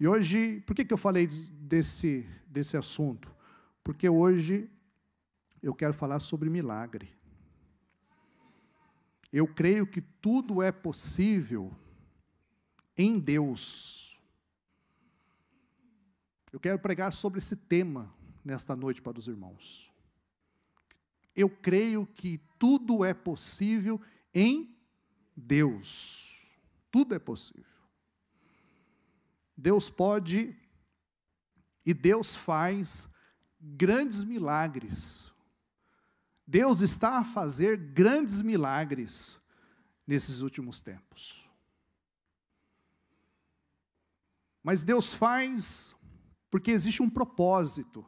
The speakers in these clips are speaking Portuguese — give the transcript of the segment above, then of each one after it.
E hoje, por que eu falei desse assunto? Porque hoje eu quero falar sobre milagre. Eu creio que tudo é possível em Deus. Eu quero pregar sobre esse tema nesta noite para os irmãos. Eu creio que tudo é possível em Deus. Tudo é possível. Deus pode e Deus faz grandes milagres. Deus está a fazer grandes milagres nesses últimos tempos. Mas Deus faz porque existe um propósito.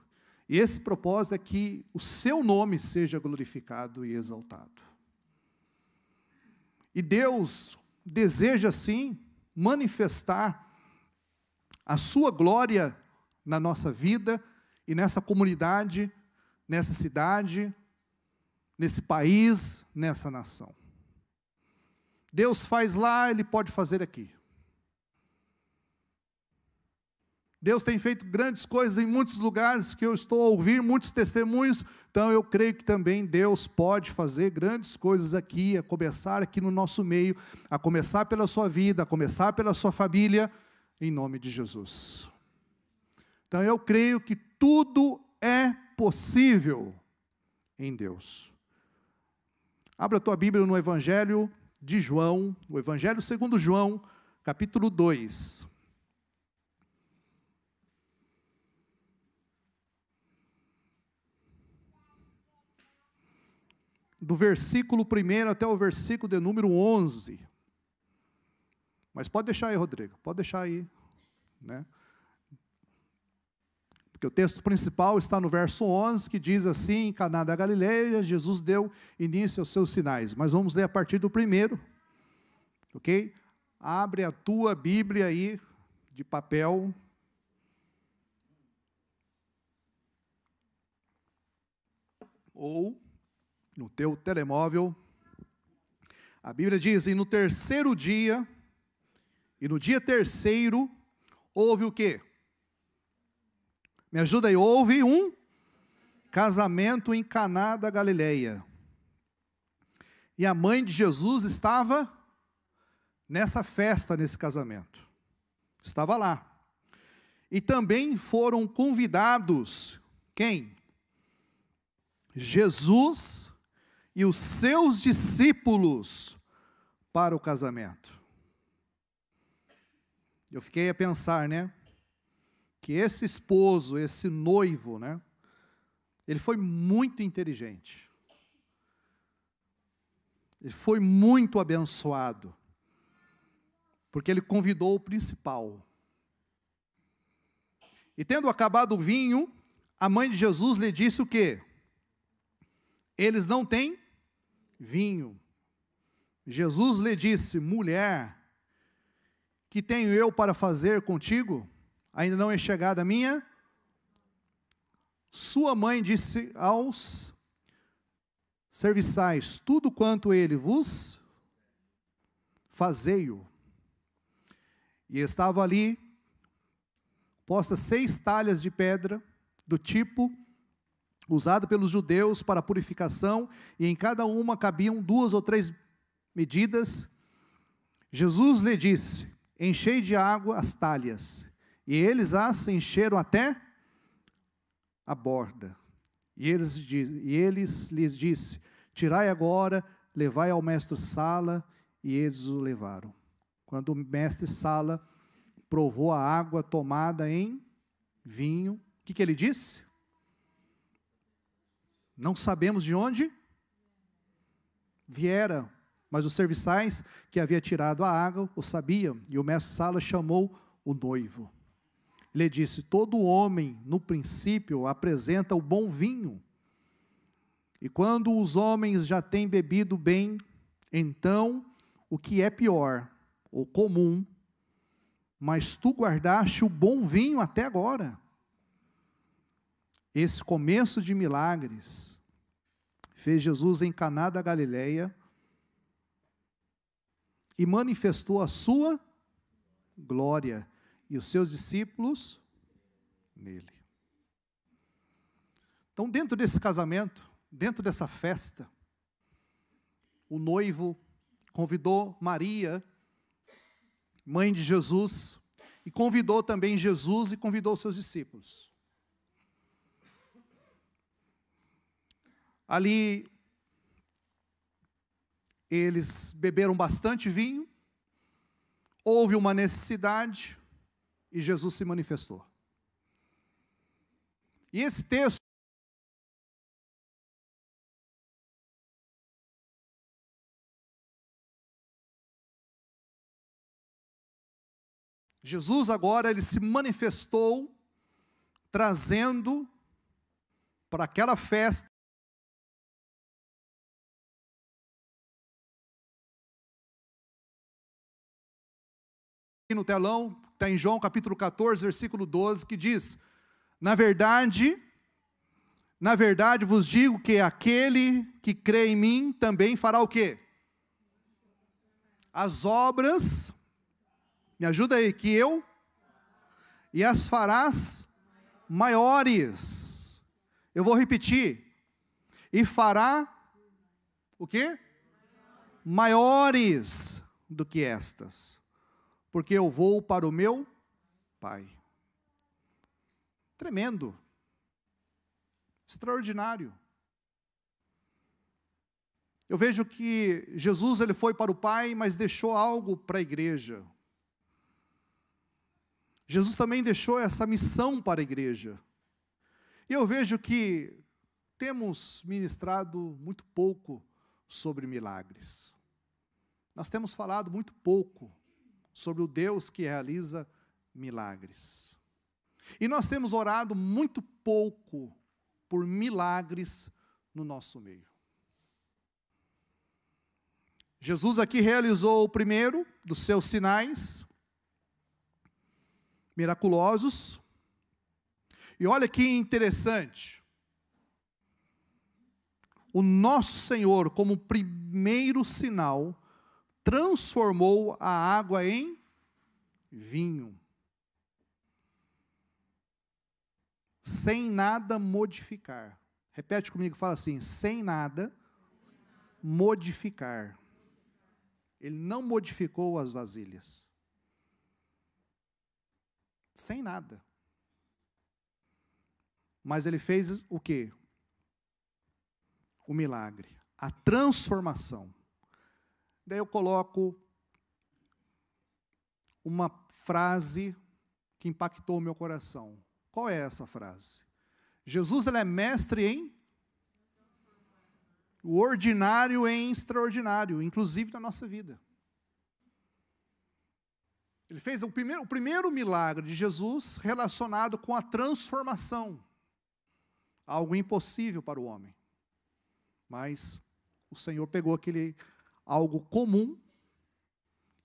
E esse propósito é que o seu nome seja glorificado e exaltado. E Deus deseja, sim, manifestar a sua glória na nossa vida e nessa comunidade, nessa cidade, nesse país, nessa nação. Deus faz lá, Ele pode fazer aqui. Deus tem feito grandes coisas em muitos lugares que eu estou a ouvir, muitos testemunhos, então eu creio que também Deus pode fazer grandes coisas aqui, a começar aqui no nosso meio, a começar pela sua vida, a começar pela sua família, em nome de Jesus. Então eu creio que tudo é possível em Deus. Abra a tua Bíblia no Evangelho de João, o Evangelho segundo João, capítulo 2. Do versículo 1 até o versículo de número 11. Mas pode deixar aí, Rodrigo, pode deixar aí, né? Porque o texto principal está no verso 11, que diz assim: em Caná da Galileia, Jesus deu início aos seus sinais. Mas vamos ler a partir do 1, ok? Abre a tua Bíblia aí, de papel. Ou no teu telemóvel. A Bíblia diz: e no terceiro dia, e no dia terceiro, houve o quê? Me ajuda aí, houve um casamento em Caná da Galileia. E a mãe de Jesus estava nessa festa, nesse casamento. Estava lá. E também foram convidados, quem? Jesus e os seus discípulos para o casamento. Eu fiquei a pensar, né? Que esse esposo, esse noivo, né? Ele foi muito inteligente. Ele foi muito abençoado. Porque ele convidou o principal. E tendo acabado o vinho, a mãe de Jesus lhe disse o quê? Eles não têm vinho. Jesus lhe disse: mulher, que tenho eu para fazer contigo? Ainda não é chegada a minha? Sua mãe disse aos serviçais: tudo quanto ele vos fazei-o. E estava ali postas 6 talhas de pedra, do tipo usado pelos judeus para purificação, e em cada uma cabiam 2 ou 3 medidas. Jesus lhe disse: enchei de água as talhas. E eles as encheram até a borda. E eles lhes disse: tirai agora, levai ao mestre-sala. E eles o levaram. Quando o mestre-sala provou a água tomada em vinho, o que ele disse? Não sabemos de onde viera, mas os serviçais que havia tirado a água o sabiam. E o mestre-sala chamou o noivo. Ele disse: todo homem, no princípio, apresenta o bom vinho. E quando os homens já têm bebido bem, então o que é pior, ou comum, mas tu guardaste o bom vinho até agora. Esse começo de milagres fez Jesus em Caná da Galileia e manifestou a sua glória, e os seus discípulos nele. Então, dentro desse casamento, dentro dessa festa, o noivo convidou Maria, mãe de Jesus, e convidou também Jesus e convidou seus discípulos. Ali, eles beberam bastante vinho, houve uma necessidade e Jesus se manifestou. E esse texto, Jesus agora ele se manifestou, trazendo para aquela festa no telão, está em João capítulo 14, versículo 12, que diz: na verdade vos digo que aquele que crê em mim também fará o quê? As obras, me ajuda aí, que eu, e as farás maiores. Eu vou repetir, e fará o quê? Maiores do que estas, porque eu vou para o meu Pai. Tremendo, extraordinário. Eu vejo que Jesus ele foi para o Pai, mas deixou algo para a igreja. Jesus também deixou essa missão para a igreja. E eu vejo que temos ministrado muito pouco sobre milagres. Nós temos falado muito pouco sobre o Deus que realiza milagres. E nós temos orado muito pouco por milagres no nosso meio. Jesus aqui realizou o primeiro dos seus sinais miraculosos. E olha que interessante. O nosso Senhor, como primeiro sinal, transformou a água em vinho. Sem nada modificar. Repete comigo, fala assim, sem nada modificar. Ele não modificou as vasilhas. Sem nada. Mas ele fez o quê? O milagre, a transformação. Daí eu coloco uma frase que impactou o meu coração. Qual é essa frase? Jesus ele é mestre em o ordinário em extraordinário, inclusive na nossa vida. Ele fez o primeiro milagre de Jesus relacionado com a transformação. Algo impossível para o homem. Mas o Senhor pegou aquele algo comum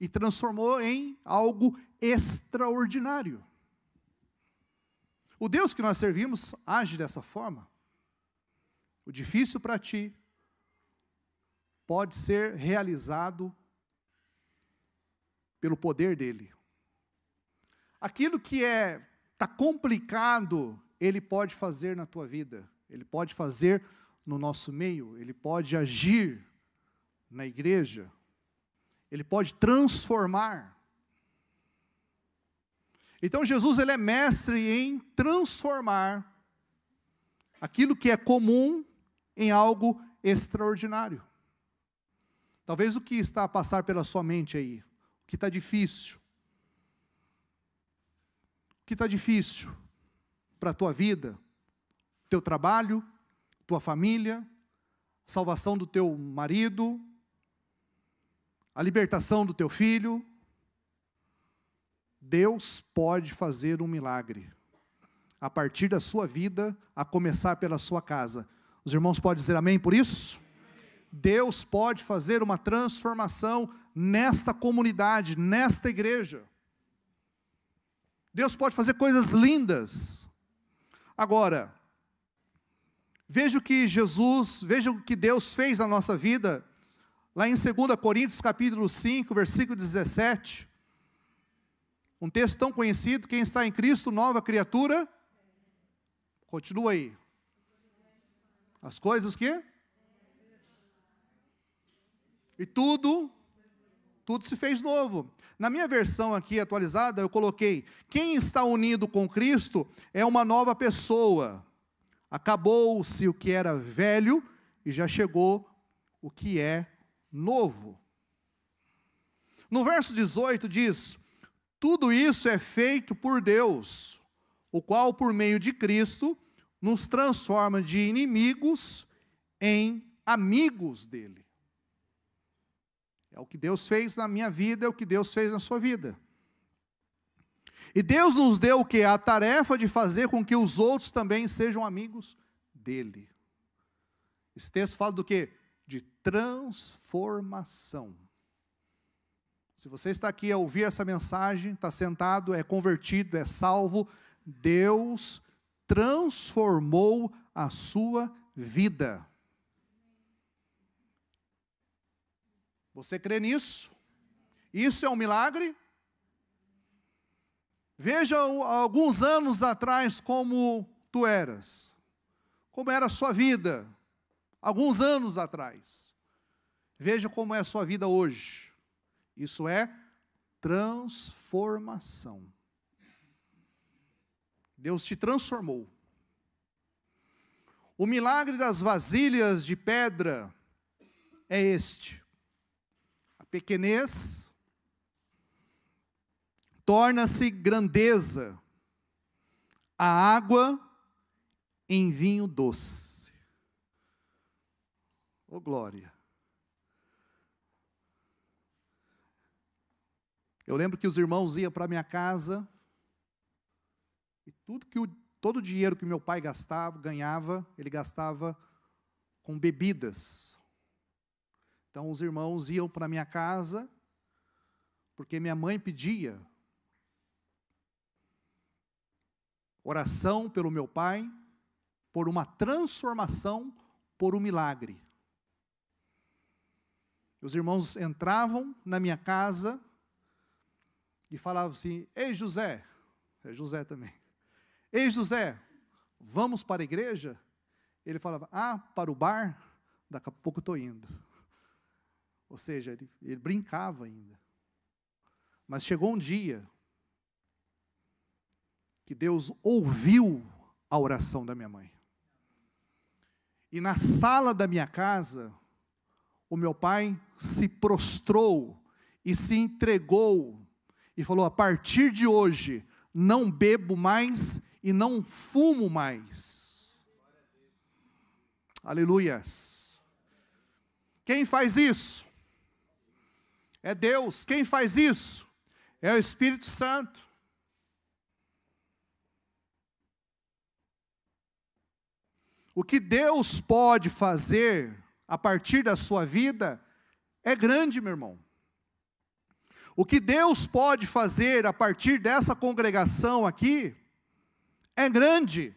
e transformou em algo extraordinário. O Deus que nós servimos age dessa forma. O difícil para ti pode ser realizado pelo poder dele. Aquilo que está complicado, ele pode fazer na tua vida. Ele pode fazer no nosso meio. Ele pode agir na igreja. Ele pode transformar. Então Jesus ele é mestre em transformar aquilo que é comum em algo extraordinário. Talvez o que está a passar pela sua mente aí, o que está difícil. O que está difícil para a tua vida, teu trabalho, tua família, salvação do teu marido, a libertação do teu filho. Deus pode fazer um milagre a partir da sua vida, a começar pela sua casa. Os irmãos podem dizer amém por isso? Deus pode fazer uma transformação nesta comunidade, nesta igreja. Deus pode fazer coisas lindas. Agora, veja o que Deus fez na nossa vida, lá em 2 Coríntios capítulo 5, versículo 17. Um texto tão conhecido, quem está em Cristo, nova criatura. Continua aí. As coisas que? E tudo se fez novo. Na minha versão aqui atualizada, eu coloquei: quem está unido com Cristo é uma nova pessoa. Acabou-se o que era velho e já chegou o que é novo. No verso 18 diz: tudo isso é feito por Deus, o qual por meio de Cristo nos transforma de inimigos em amigos dele. É o que Deus fez na minha vida, é o que Deus fez na sua vida. E Deus nos deu o quê? A tarefa de fazer com que os outros também sejam amigos dele. Esse texto fala do quê? De transformação. Se você está aqui a ouvir essa mensagem, está sentado, é convertido, é salvo, Deus transformou a sua vida. Você crê nisso? Isso é um milagre? Veja alguns anos atrás como tu eras. Como era a sua vida, alguns anos atrás. Veja como é a sua vida hoje. Isso é transformação. Deus te transformou. O milagre das vasilhas de pedra é este. A pequenez torna-se grandeza. A água em vinho doce. Oh, glória. Eu lembro que os irmãos iam para minha casa e todo o dinheiro que meu pai ganhava, ele gastava com bebidas. Então os irmãos iam para minha casa porque minha mãe pedia oração pelo meu pai, por uma transformação, por um milagre. Os irmãos entravam na minha casa e falavam assim: ei José, é José também, ei José, vamos para a igreja? Ele falava: para o bar? Daqui a pouco estou indo. Ou seja, ele brincava ainda. Mas chegou um dia que Deus ouviu a oração da minha mãe. E na sala da minha casa, o meu pai se prostrou e se entregou e falou: a partir de hoje, não bebo mais e não fumo mais. Aleluias. Quem faz isso? É Deus. Quem faz isso? É o Espírito Santo. O que Deus pode fazer a partir da sua vida é grande, meu irmão. O que Deus pode fazer a partir dessa congregação aqui é grande.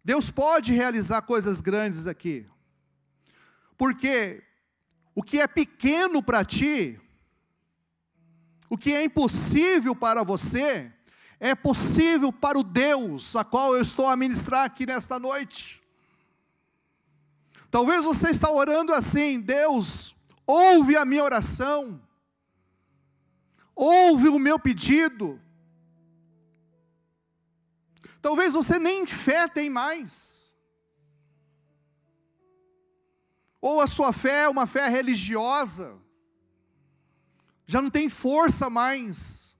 Deus pode realizar coisas grandes aqui. Porque o que é pequeno para ti, o que é impossível para você, é possível para o Deus a qual eu estou a ministrar aqui nesta noite. Talvez você está orando assim: Deus, ouve a minha oração, ouve o meu pedido. Talvez você nem fé tem mais, ou a sua fé é uma fé religiosa, já não tem força mais.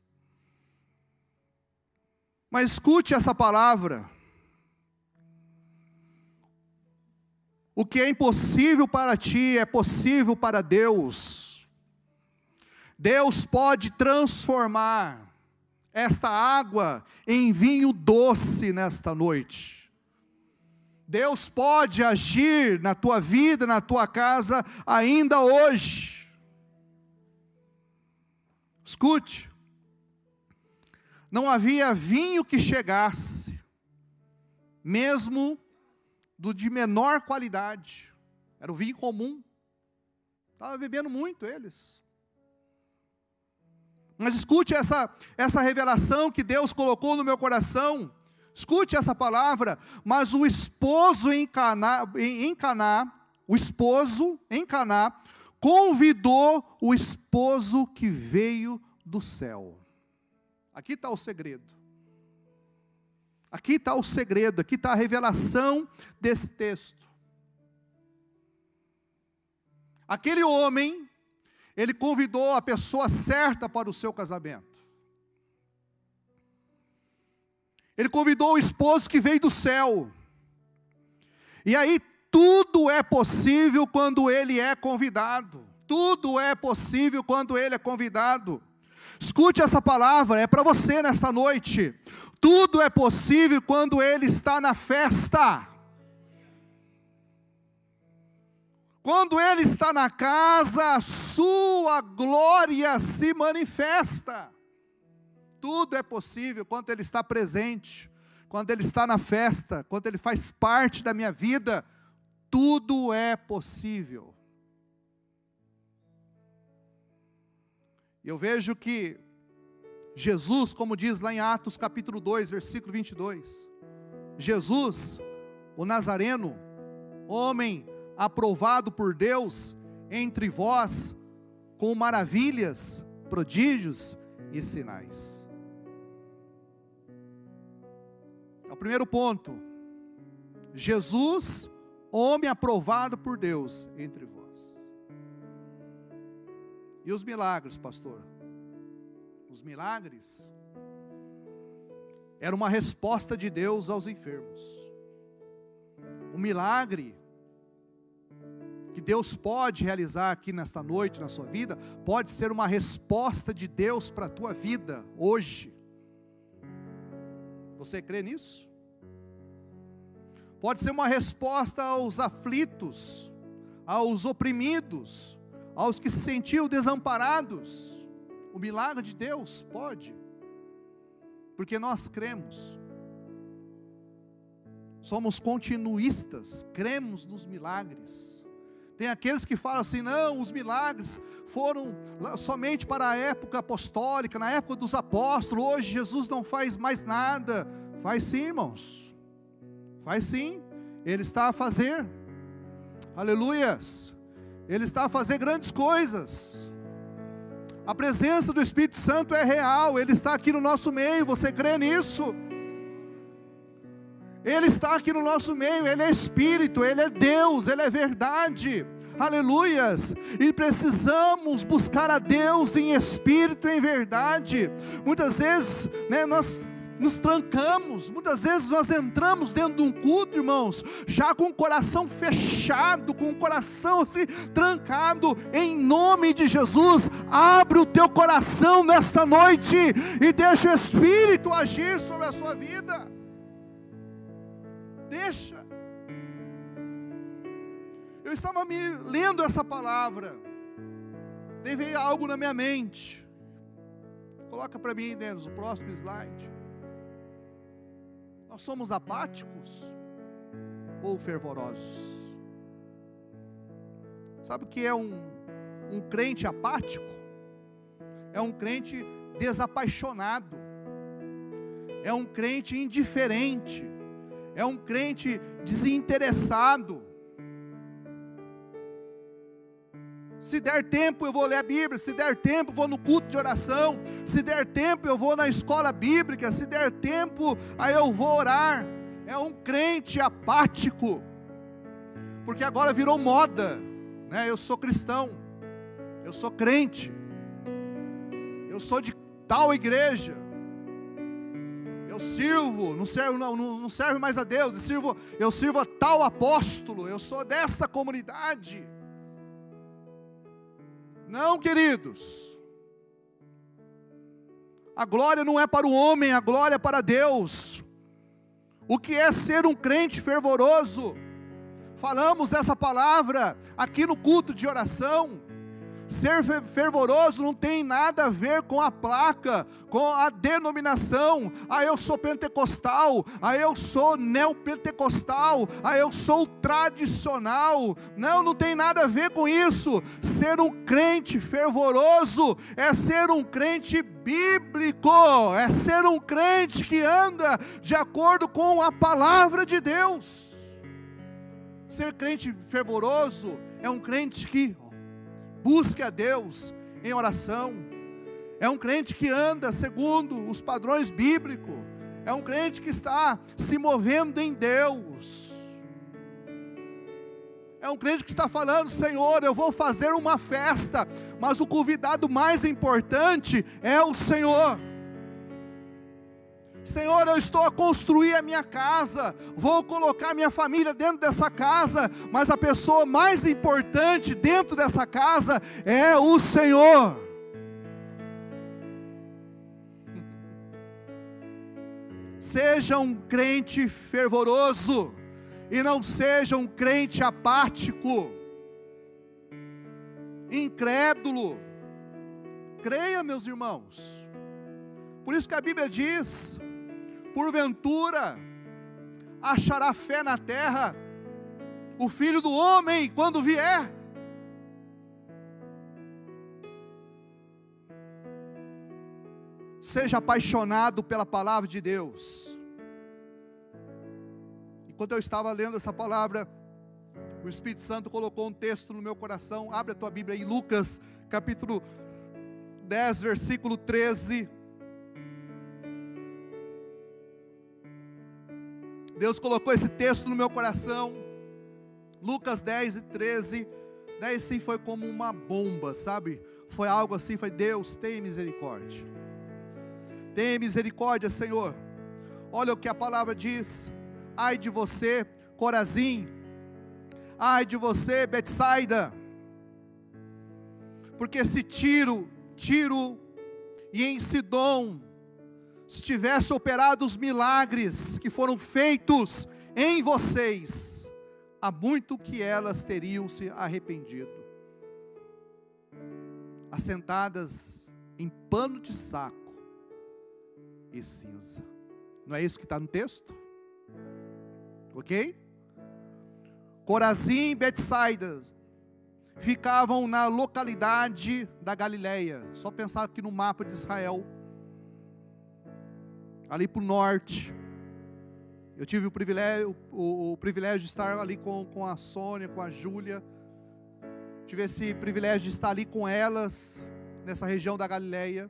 Mas escute essa palavra: o que é impossível para ti é possível para Deus. Deus pode transformar esta água em vinho doce nesta noite. Deus pode agir na tua vida, na tua casa, ainda hoje. Escute. Não havia vinho que chegasse, mesmo do de menor qualidade. Era o vinho comum. Estava bebendo muito eles. Mas escute essa revelação que Deus colocou no meu coração. Escute essa palavra. Mas o esposo em Caná, convidou o esposo que veio do céu. Aqui está o segredo. Aqui está o segredo, aqui está a revelação desse texto. Aquele homem, ele convidou a pessoa certa para o seu casamento. Ele convidou o esposo que veio do céu. E aí tudo é possível quando ele é convidado. Tudo é possível quando ele é convidado. Escute essa palavra, é para você nesta noite. Tudo é possível quando ele está na festa. Quando ele está na casa, sua glória se manifesta. Tudo é possível quando ele está presente, quando ele está na festa, quando ele faz parte da minha vida. Tudo é possível. Eu vejo que Jesus, como diz lá em Atos capítulo 2, versículo 22, Jesus, o Nazareno, homem aprovado por Deus entre vós, com maravilhas, prodígios e sinais. É o primeiro ponto. Jesus, homem aprovado por Deus entre vós. E os milagres, pastor? Os milagres era uma resposta de Deus aos enfermos. O milagre que Deus pode realizar aqui nesta noite, na sua vida, pode ser uma resposta de Deus para a tua vida, hoje. Você crê nisso? Pode ser uma resposta aos aflitos, aos oprimidos, aos que se sentiam desamparados. O milagre de Deus pode, porque nós cremos. Somos continuistas, cremos nos milagres. Tem aqueles que falam assim, não, os milagres foram somente para a época apostólica, na época dos apóstolos, hoje Jesus não faz mais nada. Faz sim, irmãos, faz sim, Ele está a fazer, aleluias, Ele está a fazer grandes coisas. A presença do Espírito Santo é real, Ele está aqui no nosso meio, você crê nisso? Ele está aqui no nosso meio, Ele é Espírito, Ele é Deus, Ele é verdade, aleluias, e precisamos buscar a Deus em Espírito e em verdade. Muitas vezes, nós nos trancamos, muitas vezes nós entramos dentro de um culto, irmãos, já com o coração fechado, com o coração assim, trancado. Em nome de Jesus, abre o teu coração nesta noite, e deixa o Espírito agir sobre a sua vida. Deixa. Eu estava me lendo essa palavra, daí veio algo na minha mente. Coloca para mim, Denis, o próximo slide. Nós somos apáticos ou fervorosos? Sabe o que é um crente apático? É um crente desapaixonado, é um crente indiferente, é um crente desinteressado. Se der tempo eu vou ler a Bíblia, se der tempo eu vou no culto de oração, se der tempo eu vou na escola bíblica, se der tempo aí eu vou orar. É um crente apático, porque agora virou moda, né? Eu sou cristão, eu sou crente, eu sou de tal igreja, eu sirvo, não serve mais a Deus, eu sirvo a tal apóstolo, eu sou desta comunidade. Não, queridos, a glória não é para o homem, a glória é para Deus. O que é ser um crente fervoroso? Falamos essa palavra aqui no culto de oração. Ser fervoroso não tem nada a ver com a placa, com a denominação. Eu sou pentecostal, eu sou neopentecostal, eu sou tradicional. Não tem nada a ver com isso. Ser um crente fervoroso é ser um crente bíblico, é ser um crente que anda de acordo com a palavra de Deus. Ser crente fervoroso é um crente que busque a Deus em oração, é um crente que anda segundo os padrões bíblicos, é um crente que está se movendo em Deus, é um crente que está falando: Senhor, eu vou fazer uma festa, mas o convidado mais importante é o Senhor. Senhor, eu estou a construir a minha casa, vou colocar minha família dentro dessa casa, mas a pessoa mais importante dentro dessa casa é o Senhor. Seja um crente fervoroso, e não seja um crente apático, incrédulo. Creia, meus irmãos. Por isso que a Bíblia diz: porventura achará fé na terra o Filho do Homem quando vier? Seja apaixonado pela palavra de Deus. Enquanto eu estava lendo essa palavra, o Espírito Santo colocou um texto no meu coração. Abre a tua Bíblia em Lucas capítulo 10, versículo 13. Deus colocou esse texto no meu coração, Lucas 10 e 13, daí assim foi como uma bomba, sabe? Foi algo assim, foi: Deus, tenha misericórdia. Tenha misericórdia, Senhor. Olha o que a palavra diz: ai de você, Corazim, ai de você, Betsaida, porque se Tiro e em Sidom se tivesse operado os milagres que foram feitos em vocês, há muito que elas teriam se arrependido, assentadas em pano de saco e cinza. Não é isso que está no texto? Ok? Corazim e Betsaida ficavam na localidade da Galileia. Só pensar aqui no mapa de Israel, ali para o norte. Eu tive o privilégio de estar ali com a Sônia, com a Júlia. Tive esse privilégio de estar ali com elas, nessa região da Galileia,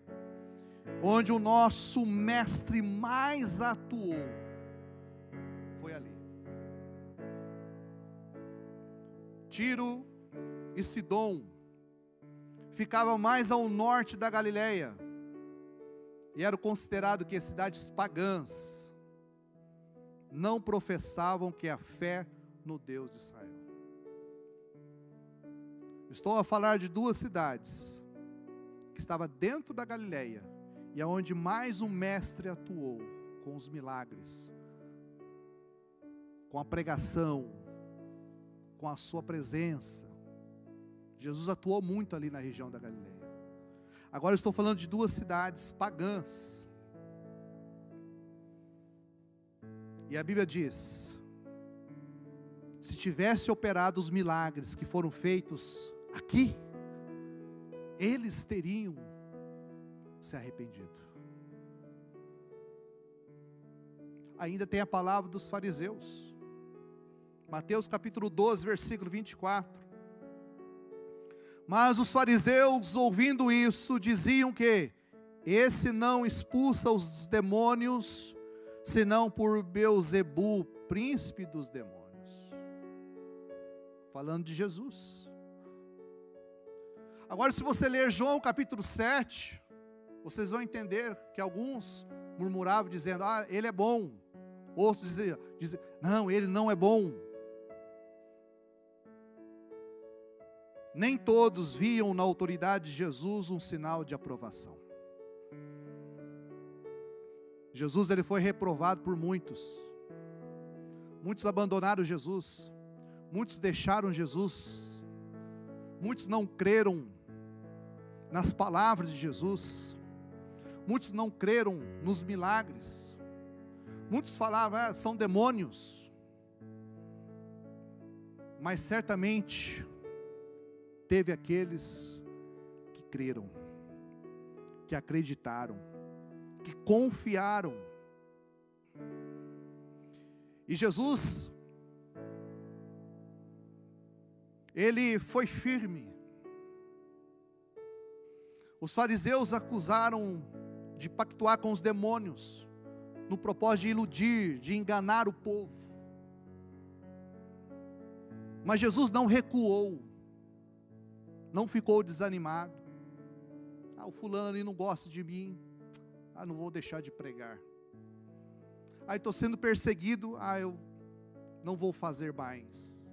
onde o nosso mestre mais atuou, foi ali. Tiro e Sidom ficavam mais ao norte da Galileia, e eram considerados que as cidades pagãs não professavam que a fé no Deus de Israel. Estou a falar de duas cidades que estavam dentro da Galileia, e é onde mais um mestre atuou com os milagres, com a pregação, com a sua presença. Jesus atuou muito ali na região da Galileia. Agora eu estou falando de duas cidades pagãs. E a Bíblia diz: se tivesse operado os milagres que foram feitos aqui, eles teriam se arrependido. Ainda tem a palavra dos fariseus. Mateus capítulo 12, versículo 24. Mas os fariseus, ouvindo isso, diziam que esse não expulsa os demônios, senão por Beelzebu, príncipe dos demônios. Falando de Jesus. Agora, se você ler João capítulo 7, vocês vão entender que alguns murmuravam dizendo: ele é bom. Outros diziam: não, ele não é bom. Nem todos viam na autoridade de Jesus um sinal de aprovação. Jesus, ele foi reprovado por muitos. Muitos abandonaram Jesus. Muitos deixaram Jesus. Muitos não creram nas palavras de Jesus. Muitos não creram nos milagres. Muitos falavam, são demônios. Mas certamente teve aqueles que creram, que acreditaram, que confiaram. E Jesus, ele foi firme. Os fariseus acusaram de pactuar com os demônios, no propósito de iludir, de enganar o povo. Mas Jesus não recuou, não ficou desanimado. O fulano ali não gosta de mim, não vou deixar de pregar. Estou sendo perseguido, eu não vou fazer mais.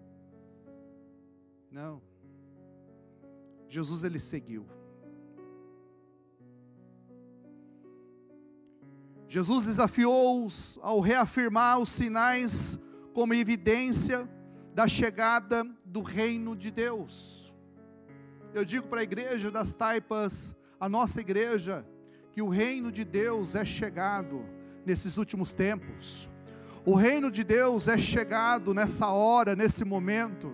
Não. Jesus, ele seguiu. Jesus desafiou-os ao reafirmar os sinais como evidência da chegada do reino de Deus. Eu digo para a igreja das Taipas, a nossa igreja, que o reino de Deus é chegado nesses últimos tempos. O reino de Deus é chegado nessa hora, nesse momento.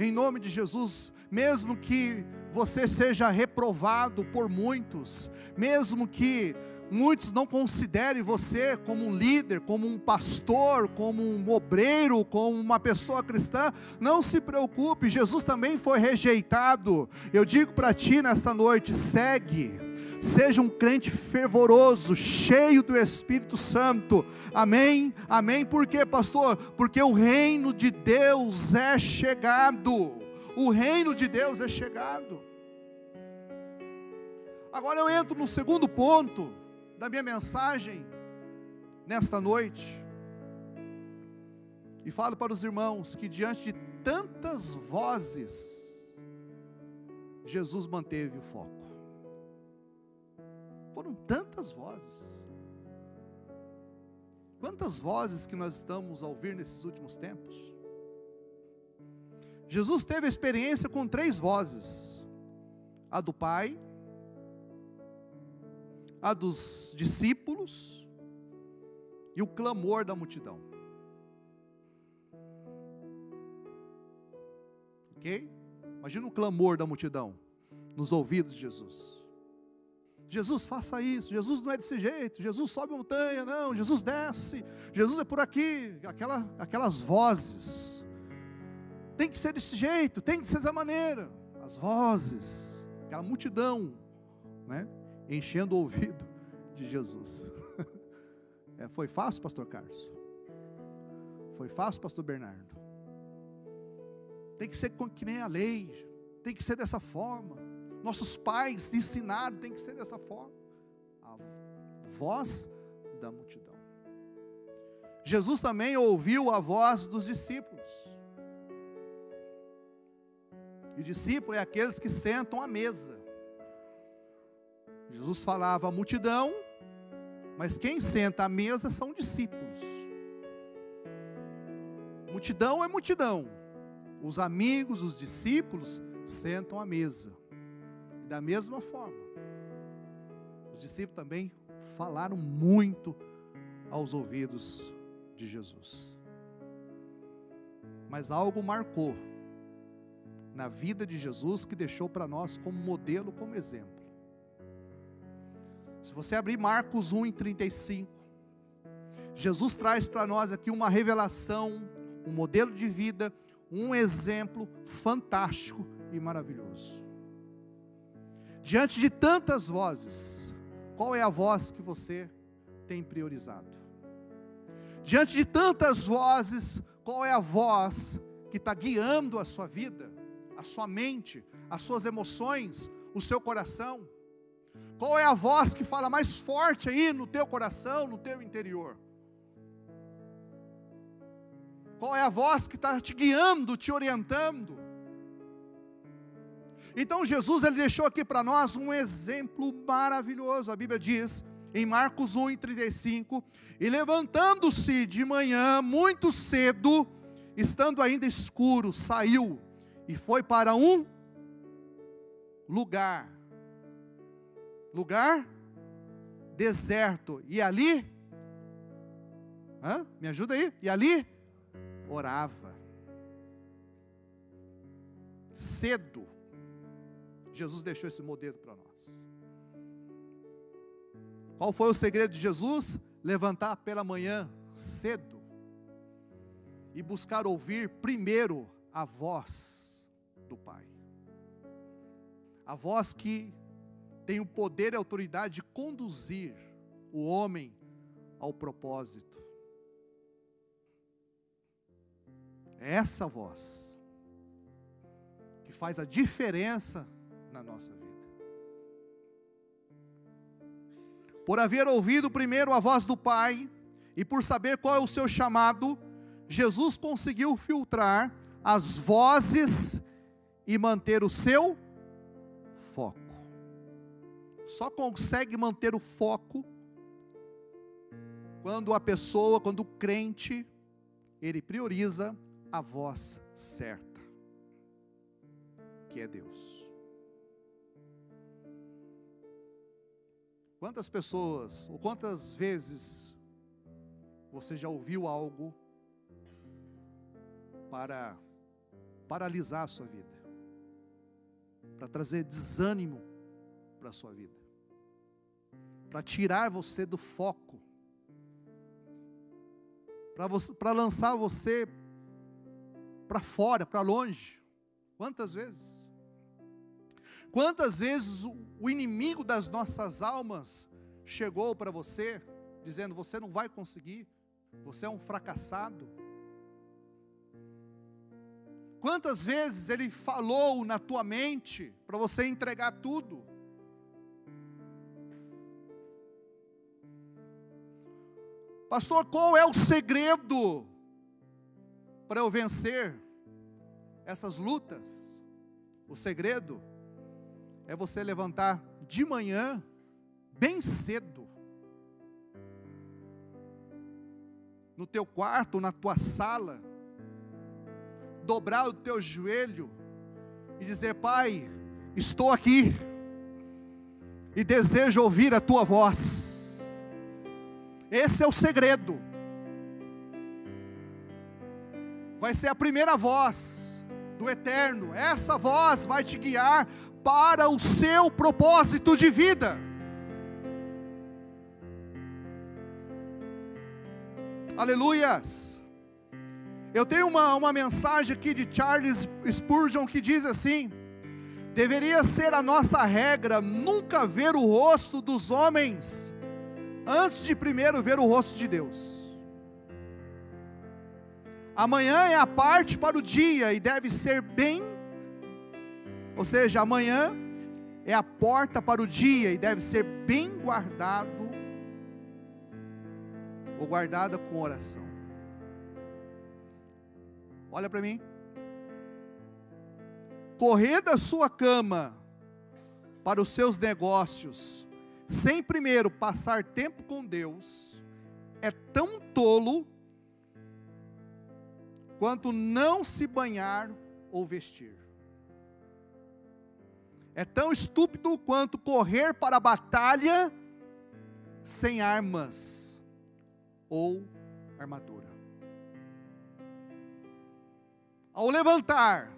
Em nome de Jesus, mesmo que você seja reprovado por muitos, mesmo que muitos não considerem você como um líder, como um pastor, como um obreiro, como uma pessoa cristã, não se preocupe, Jesus também foi rejeitado. Eu digo para ti nesta noite, segue. Seja um crente fervoroso, cheio do Espírito Santo, amém? Amém, por quê, pastor? Porque o reino de Deus é chegado, o reino de Deus é chegado. Agora eu entro no segundo ponto da minha mensagem, nesta noite, e falo para os irmãos, que diante de tantas vozes, Jesus manteve o foco. Foram tantas vozes. Quantas vozes que nós estamos a ouvir nesses últimos tempos? Jesus teve a experiência com 3 vozes: a do Pai, a dos discípulos e o clamor da multidão. Ok? Imagina o clamor da multidão nos ouvidos de Jesus. Jesus, faça isso. Jesus não é desse jeito. Jesus sobe a montanha, não. Jesus desce. Jesus é por aqui. Aquelas vozes. Tem que ser desse jeito. Tem que ser dessa maneira. As vozes. Aquela multidão, né? Enchendo o ouvido de Jesus. Foi fácil, pastor Carlos? Foi fácil, pastor Bernardo? Tem que ser que nem a lei. Tem que ser dessa forma. Nossos pais ensinaram, tem que ser dessa forma. A voz da multidão. Jesus também ouviu a voz dos discípulos. E discípulo é aqueles que sentam à mesa. Jesus falava à multidão, mas quem senta à mesa são discípulos. Multidão é multidão. Os amigos, os discípulos sentam à mesa. E da mesma forma, os discípulos também falaram muito aos ouvidos de Jesus. Mas algo marcou na vida de Jesus que deixou para nós como modelo, como exemplo. Se você abrir Marcos 1:35, Jesus traz para nós aqui uma revelação, um modelo de vida, um exemplo fantástico e maravilhoso. Diante de tantas vozes, qual é a voz que você tem priorizado? Diante de tantas vozes, qual é a voz que está guiando a sua vida, a sua mente, as suas emoções, o seu coração? Qual é a voz que fala mais forte aí no teu coração, no teu interior? Qual é a voz que está te guiando, te orientando? Então Jesus, ele deixou aqui para nós um exemplo maravilhoso. A Bíblia diz, em Marcos 1:35, e levantando-se de manhã, muito cedo, estando ainda escuro, saiu e foi para um lugar lugar deserto. E ali, me ajuda aí. E ali, orava. Cedo, Jesus deixou esse modelo para nós. Qual foi o segredo de Jesus? Levantar pela manhã cedo e buscar ouvir primeiro a voz do Pai. A voz que tem o poder e a autoridade de conduzir o homem ao propósito. É essa voz que faz a diferença na nossa vida. Por haver ouvido primeiro a voz do Pai, e por saber qual é o seu chamado, Jesus conseguiu filtrar as vozes e manter o seu foco. Só consegue manter o foco quando a pessoa, quando o crente, ele prioriza a voz certa, que é Deus. Quantas pessoas, ou quantas vezes você já ouviu algo para paralisar a sua vida, para trazer desânimo para a sua vida, para tirar você do foco, para lançar você para fora, para longe? Quantas vezes? Quantas vezes o inimigo das nossas almas chegou para você, dizendo: você não vai conseguir, você é um fracassado? Quantas vezes ele falou na tua mente para você entregar tudo? Pastor, qual é o segredo para eu vencer essas lutas? O segredo é você levantar de manhã, bem cedo, no teu quarto, na tua sala, dobrar o teu joelho e dizer: Pai, estou aqui e desejo ouvir a tua voz. Esse é o segredo. Vai ser a primeira voz do Eterno. Essa voz vai te guiar para o seu propósito de vida. Aleluias. Eu tenho uma mensagem aqui de Charles Spurgeon que diz assim: deveria ser a nossa regra nunca ver o rosto dos homens antes de primeiro ver o rosto de Deus. Amanhã é a parte para o dia e deve ser bem, ou seja, amanhã é a porta para o dia e deve ser bem guardado, ou guardada com oração. Olha para mim. Correr da sua cama para os seus negócios, sem primeiro passar tempo com Deus, é tão tolo quanto não se banhar ou vestir. É tão estúpido quanto correr para a batalha sem armas ou armadura. Ao levantar,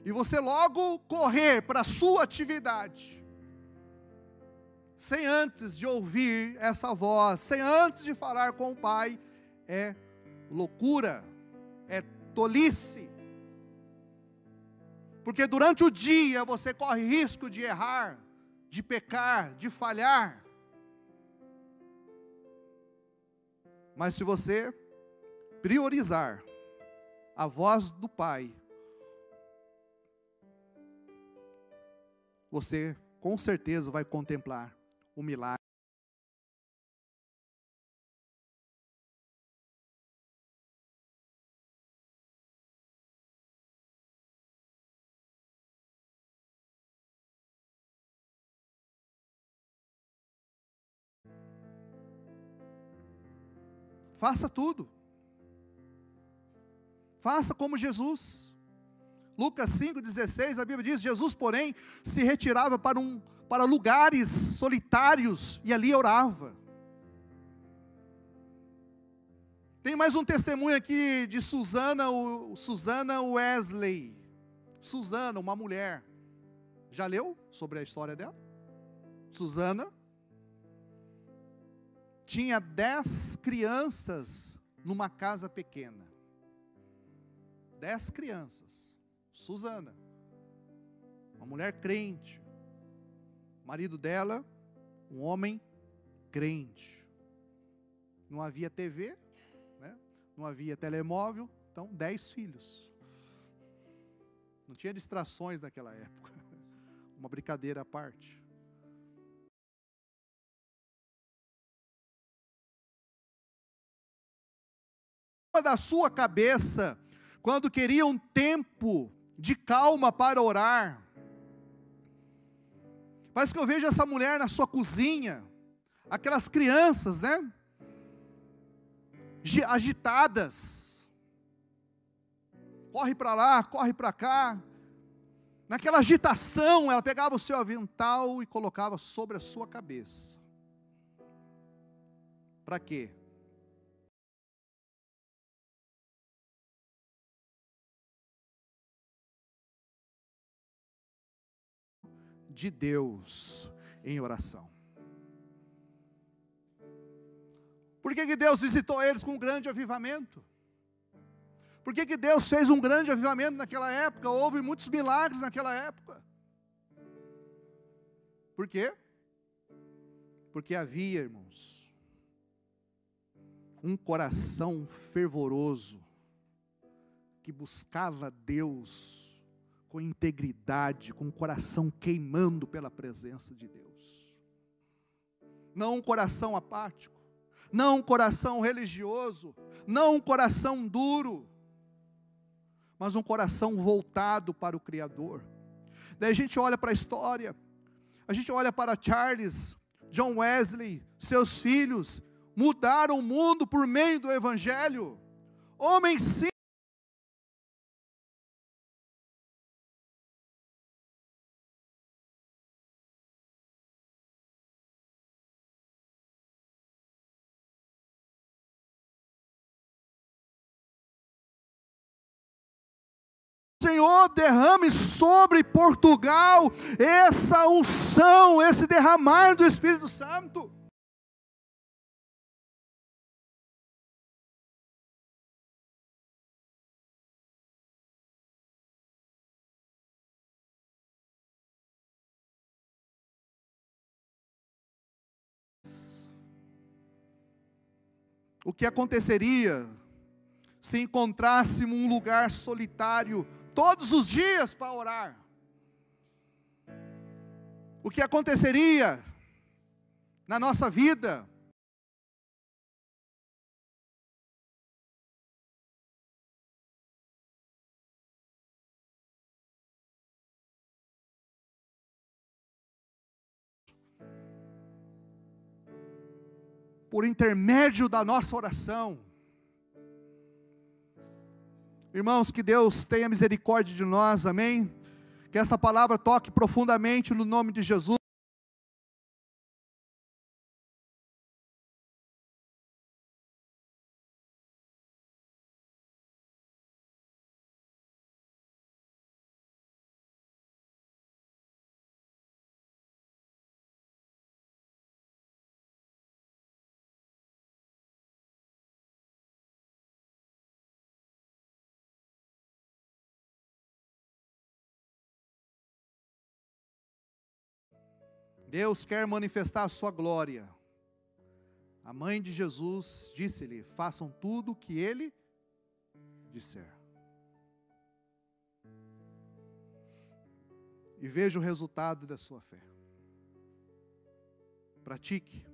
e você logo correr para a sua atividade, sem antes de ouvir essa voz, sem antes de falar com o Pai, é loucura, é tolice. Porque durante o dia você corre risco de errar, de pecar, de falhar. Mas se você priorizar a voz do Pai, você com certeza vai contemplar o milagre. Faça tudo. Faça como Jesus. Lucas 5,16, a Bíblia diz: Jesus, porém, se retirava para lugares solitários e ali orava. Tem mais um testemunho aqui de Susana Wesley. Susana, uma mulher. Já leu sobre a história dela? Susana tinha 10 crianças numa casa pequena. 10 crianças. Susana, uma mulher crente. O marido dela, um homem crente. Não havia TV, né? Não havia telemóvel, então 10 filhos. Não tinha distrações naquela época. Uma brincadeira à parte. Da sua cabeça, quando queria um tempo de calma para orar. Parece que eu vejo essa mulher na sua cozinha, aquelas crianças, né? Agitadas. Corre para lá, corre para cá. Naquela agitação, ela pegava o seu avental e colocava sobre a sua cabeça. Para quê? De Deus em oração. Por que Deus visitou eles com um grande avivamento? Por que Deus fez um grande avivamento naquela época? Houve muitos milagres naquela época. Por quê? Porque havia, irmãos, um coração fervoroso que buscava Deus com integridade, com o coração queimando pela presença de Deus. Não um coração apático, não um coração religioso, não um coração duro, mas um coração voltado para o Criador. Daí a gente olha para a história, a gente olha para Charles, John Wesley, seus filhos, mudaram o mundo por meio do Evangelho. Homens simples. Senhor, derrame sobre Portugal essa unção, esse derramar do Espírito Santo. O que aconteceria se encontrássemos um lugar solitário todos os dias para orar? O que aconteceria na nossa vida? Por intermédio da nossa oração. Irmãos, que Deus tenha misericórdia de nós, amém? Que essa palavra toque profundamente no nome de Jesus. Deus quer manifestar a sua glória. A mãe de Jesus disse-lhe: façam tudo o que ele disser. E veja o resultado da sua fé. Pratique.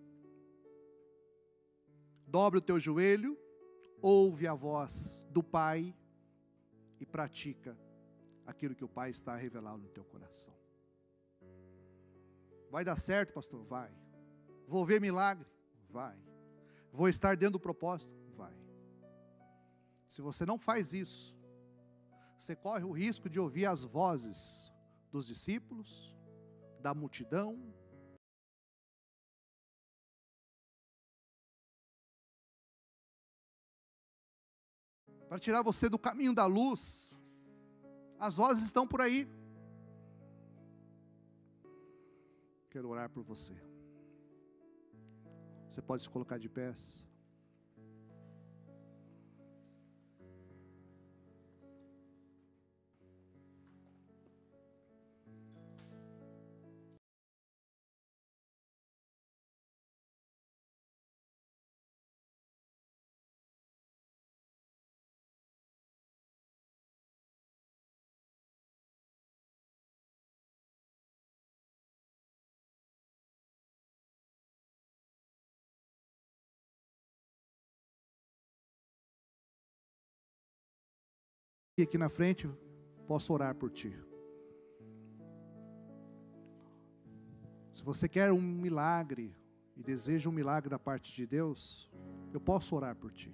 Dobre o teu joelho, ouve a voz do Pai e pratica aquilo que o Pai está revelando no teu coração. Vai dar certo, pastor? Vai. Vou ver milagre? Vai. Vou estar dentro do propósito? Vai. Se você não faz isso, você corre o risco de ouvir as vozes dos discípulos, da multidão, para tirar você do caminho da luz. As vozes estão por aí. Quero orar por você. Você pode se colocar de pés. E aqui na frente, posso orar por ti. Se você quer um milagre e deseja um milagre da parte de Deus, eu posso orar por ti.